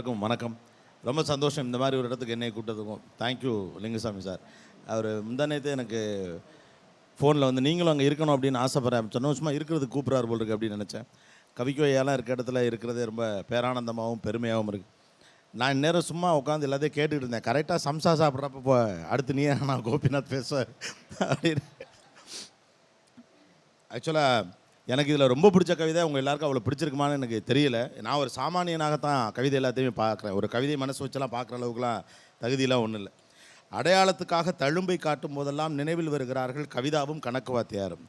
எல்லாருக்கும் வணக்கம். ரொம்ப சந்தோஷம் இந்த மாதிரி ஒரு இடத்துக்கு என்னை கூப்பிட்டதுக்கும். Thank you Lingusamy sir. அவர் முந்தானேத்து எனக்கு ஃபோனில் வந்து நீங்களும் அங்கே இருக்கணும் அப்படின்னு ஆசைப்படுறேன். சந்தோஷமாக இருக்கிறதுக்கு கூப்பிட்றாரு போல் இருக்குது அப்படின்னு நினச்சேன். கவிக்கோயெல்லாம் இருக்க இடத்துல இருக்கிறதே ரொம்ப பேரானந்தமாகவும் பெருமையாகவும் இருக்குது. நான் இந்நேரம் சும்மா உட்காந்து எல்லாத்தையும் கேட்டுக்கிட்டு இருந்தேன். கரெக்டாக சம்சா சாப்பிட்றப்போ அடுத்து நீ நான் கோபிநாத் பேசுவார் அப்படின்னு. ஆக்சுவலாக எனக்கு இதில் ரொம்ப பிடிச்ச கவிதை உங்கள் எல்லாருக்கும் அவ்வளோ பிடிச்சிருக்குமான்னு எனக்கு தெரியல. நான் ஒரு சாமானியனாகத்தான் கவிதை எல்லாத்தையுமே பார்க்குறேன். ஒரு கவிதை மனசு வச்செல்லாம் பார்க்குற அளவுக்குலாம் தகுதியெலாம் ஒன்றும் இல்லை. அடையாளத்துக்காக தழும்பை காட்டும் போதெல்லாம் நினைவில் வருகிறார்கள் கவிதாவும் கணக்கு வாத்தியாரும்.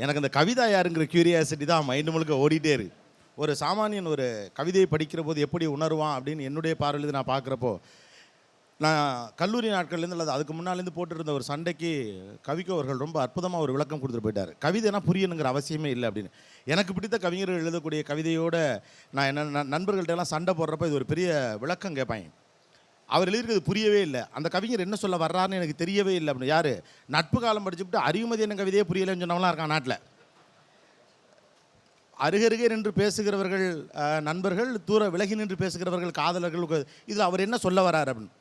எனக்கு அந்த கவிதா யாருங்கிற க்யூரியாசிட்டி தான் மைண்டு முழுக்க ஓடிட்டே இருக்குது. ஒரு சாமானியன் ஒரு கவிதையை படிக்கிற போது எப்படி உணர்வான் அப்படின்னு என்னுடைய பார்வையிலேருந்து நான் பார்க்குறப்போ, நான் கல்லூரி நாட்கள்லேருந்து அல்லது அதுக்கு முன்னாலேருந்து போட்டுருந்த ஒரு சண்டைக்கு கவிக்கோ அவர்கள் ரொம்ப அற்புதமாக ஒரு விளக்கம் கொடுத்துட்டு போயிட்டார். கவிதைனா புரியணுங்கிற அவசியமே இல்லை அப்படின்னு. எனக்கு பிடித்த கவிஞர்கள் எழுதக்கூடிய கவிதையோடு நான் என்ன நண்பர்கள்ட்டெல்லாம் சண்டை போடுறப்ப இது ஒரு பெரிய விளக்கம் கேட்பாங்க. அவர் எழுதியிருக்கிறது புரியவே இல்லை. அந்த கவிஞர் என்ன சொல்ல வர்றாருன்னு எனக்கு தெரியவே இல்லை அப்படின்னு. யார் நட்பு காலம் படிச்சுவிட்டு அறிவுமதி என்ன கவிதையே புரியலைன்னு சொன்னவங்களாம் இருக்கான் நாட்டில். அருகருகே நின்று பேசுகிறவர்கள் நண்பர்கள், தூர விலகி நின்று பேசுகிறவர்கள் காதலர்கள். இதில் அவர் என்ன சொல்ல வர்றாரு அப்படின்னு.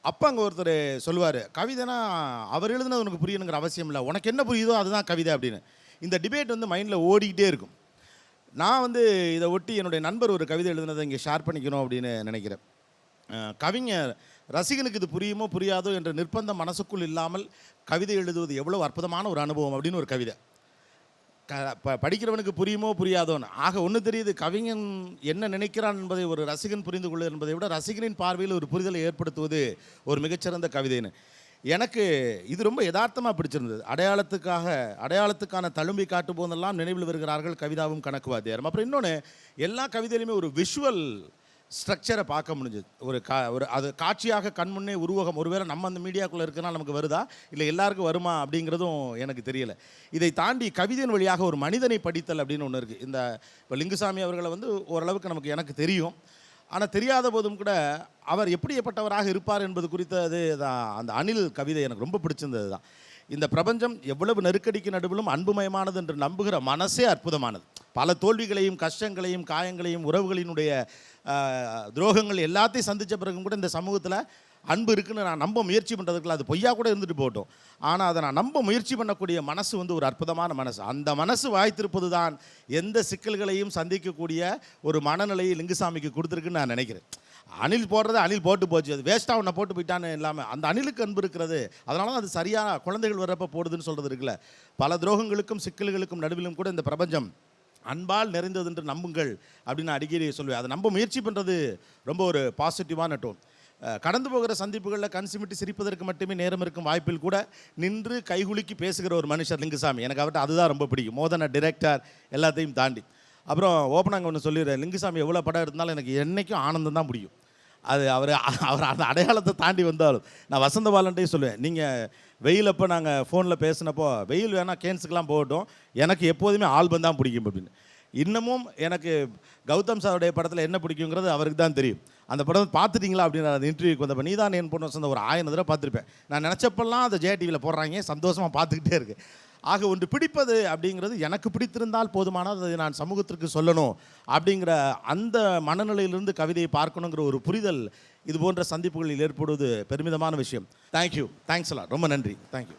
அப்போ அங்கே ஒருத்தர் சொல்லுவார், கவிதைனா அவர் எழுதுனது உனக்கு புரியணுங்கிற அவசியம் இல்லை, உனக்கு என்ன புரியுதோ அதுதான் கவிதை அப்படின்னு. இந்த டிபேட் வந்து மைண்டில் ஓடிக்கிட்டே இருக்கும். நான் வந்து இதை ஒட்டி என்னுடைய நண்பர் ஒரு கவிதை எழுதுனதை இங்கே ஷேர் பண்ணிக்கணும் அப்படின்னு நினைக்கிறேன். கவிஞர் ரசிகனுக்கு இது புரியுமோ புரியாதோ என்ற நிர்பந்தம் மனசுக்குள் இல்லாமல் கவிதை எழுதுவது எவ்வளோ அற்புதமான ஒரு அனுபவம் அப்படின்னு ஒரு கவிதை. படிக்கிறவனுக்கு புரியுமோ புரியாதோன்னு. ஆக ஒன்று தெரியுது, கவிஞன் என்ன நினைக்கிறான் என்பதை ஒரு ரசிகன் புரிந்து கொள்வது என்பதை விட ரசிகனின் பார்வையில் ஒரு புரிதலை ஏற்படுத்துவது ஒரு மிகச்சிறந்த கவிதைன்னு. எனக்கு இது ரொம்ப யதார்த்தமாக பிடிச்சிருந்தது. அடையாளத்துக்கான தழும்பை காட்டும் போதெல்லாம் நினைவில் வருகிறார்கள் கவிதாவும் கணக்கு வாத்தியாரும். அப்புறம் இன்னொன்று, எல்லா கவிதையிலுமே ஒரு விஷுவல் ஸ்ட்ரக்சரை பார்க்க முடிஞ்சது. ஒரு அது காட்சியாக கண்முன்னே உருவகம். ஒருவேளை நம்ம அந்த மீடியாக்குள்ளே இருக்கிறனால நமக்கு வருதா இல்லை எல்லாருக்கும் வருமா அப்படிங்கிறதும் எனக்கு தெரியலை. இதை தாண்டி கவிதையின் வழியாக ஒரு மனிதனை படித்தல் அப்படின்னு ஒன்று இருக்குது. இந்த இப்போ லிங்குசாமி அவர்களை வந்து ஓரளவுக்கு எனக்கு தெரியும். ஆனால் தெரியாத போதும் கூட அவர் எப்படிப்பட்டவராக இருப்பார் என்பது குறித்தது தான். அந்த அணில் கவிதை எனக்கு ரொம்ப பிடிச்சிருந்தது தான். இந்த பிரபஞ்சம் எவ்வளவு நெருக்கடிக்கு நடுவிலும் அன்புமயமானது என்று நம்புகிற மனசே அற்புதமானது. பல தோல்விகளையும் கஷ்டங்களையும் காயங்களையும் உறவுகளினுடைய துரோகங்கள் எல்லாத்தையும் சந்தித்த பிறகும் கூட இந்த சமூகத்தில் அன்பு இருக்குன்னு நான் நம்ப முயற்சி பண்ணுறதுக்குள்ள அது பொய்யா கூட இருந்துட்டு போகட்டும், ஆனால் அதை நான் நம்ப முயற்சி பண்ணக்கூடிய மனசு வந்து ஒரு அற்புதமான மனசு. அந்த மனசு வாய்த்திருப்பது தான் எந்த சிக்கல்களையும் சந்திக்கக்கூடிய ஒரு மனநிலையை லிங்குசாமிக்கு கொடுத்துருக்குன்னு நான் நினைக்கிறேன். அணில் போடுறது அணில் போட்டு போச்சு, அது வேஸ்ட்டாக ஒன்றை போட்டு போயிட்டான்னு இல்லாமல் அந்த அணிலுக்கு அன்பு இருக்கிறது. அதனால தான் அது சரியாக குழந்தைகள் வர்றப்போ போடுதுன்னு சொல்கிறது இருக்குல்ல. பல துரோகங்களுக்கும் சிக்கல்களுக்கும் நடுவிலும் கூட இந்த பிரபஞ்சம் அன்பால் நிறைந்தது என்று நம்புங்கள் அப்படின்னு அடிக்கடி சொல்லுவேன். அதை நம்ப முயற்சி பண்ணுறது ரொம்ப ஒரு பாசிட்டிவான டோன். கடந்து போகிற சந்திப்புகளில் கண் சிமிட்டி சிரிப்பதற்கு மட்டுமே நேரம் இருக்கும் வாய்ப்பில் கூட நின்று கைகுலுக்கி பேசுகிற ஒரு மனுஷர் லிங்குசாமி. எனக்கு அவர்கிட்ட அதுதான் ரொம்ப பிடிக்கும். மோதன டிரெக்டர் எல்லாத்தையும் தாண்டி. அப்புறம் ஓப்பனாக ஒன்று சொல்லிடுறேன், லிங்குசாமி எவ்வளோ படம் இருந்தாலும் எனக்கு என்றைக்கும் ஆனந்தம் தான் பிடிக்கும். அது அவர் அந்த அடையாளத்தை தாண்டி வந்தாலும் நான் வசந்த பாலன்ட்டையும் சொல்லுவேன், நீங்கள் வெயில் அப்போ நாங்கள் ஃபோனில் பேசினப்போ வெயில் வேணால் கேன்ஸுக்கெலாம் போகட்டும், எனக்கு எப்போதுமே ஆல்பம் தான் பிடிக்கும் அப்படின்னு. இன்னமும் எனக்கு கௌதம் சாருடைய படத்தில் என்ன பிடிக்குங்கிறது அவருக்கு தான் தெரியும். அந்த படம் பார்த்துட்டிங்களா அப்படின்னு அந்த இன்டர்வியூக்கு வந்தப்போ நீ தான் என் பொண்ணு வசந்த ஒரு 1000 தடவை பார்த்துருப்பேன். நான் நினச்சப்பெல்லாம் அதை ஜெயா டிவியில் போடுறாங்க, சந்தோஷமாக பார்த்துக்கிட்டே இருக்கு. ஆக ஒன்று பிடிப்பது அப்படிங்கிறது எனக்கு பிடித்திருந்தால் போதுமானது, அதை நான் சமூகத்திற்கு சொல்லணும் அப்படிங்கிற அந்த மனநிலையிலிருந்து கவிதையை பார்க்கணுங்கிற ஒரு புரிதல் இது போன்ற சந்திப்புகளில் ஏற்படுவது பெருமிதமான விஷயம். தேங்க்யூ, தேங்க்ஸ் எல்லாம், ரொம்ப நன்றி, தேங்க்யூ.